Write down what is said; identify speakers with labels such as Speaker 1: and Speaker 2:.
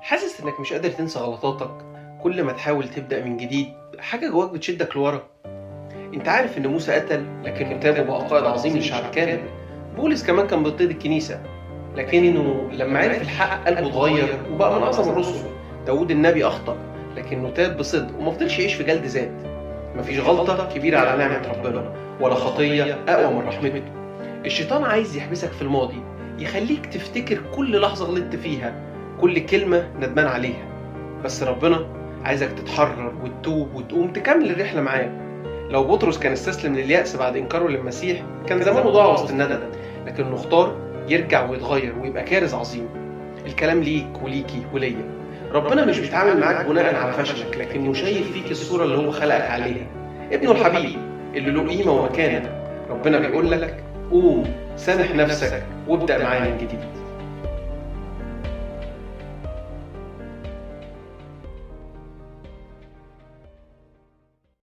Speaker 1: حاسس انك مش قادر تنسى غلطاتك؟ كل ما تحاول تبدأ من جديد حاجة جواك بتشدك لورا. انت عارف ان موسى قتل لكنه تاب وبقى قائد عظيم لشعب كامل. بولس كمان كان بيضطهد الكنيسة لكنه لما عرف الحق قلبه اتغير وبقى من اعظم الرسل. داود النبي اخطأ لكنه تاب بصدق وما فضلش يعيش في جلد ذات. مفيش غلطة كبيرة على نعمة ربنا ولا خطية اقوى من رحمته. الشيطان عايز يحبسك في الماضي، يخليك تفتكر كل لحظة غلطت فيها، كل كلمة ندمان عليها. بس ربنا عايزك تتحرر وتتوب وتقوم تكمل الرحلة معاه. لو بطرس كان استسلم لليأس بعد إنكاره للمسيح كان زمانه ضاع وسط الندم، لكنه اختار يرجع ويتغير ويبقى كارز عظيم. الكلام ليك وليكي وليا. ربنا مش بيتعامل معاك بناء على فشلك، لكنه شايف فيك الصورة اللي هو خلقك عليها، ابنه الحبيب اللي له قيمة ومكانة. ربنا بيقول لك قوم سامح نفسك وابدأ معايا من جديد.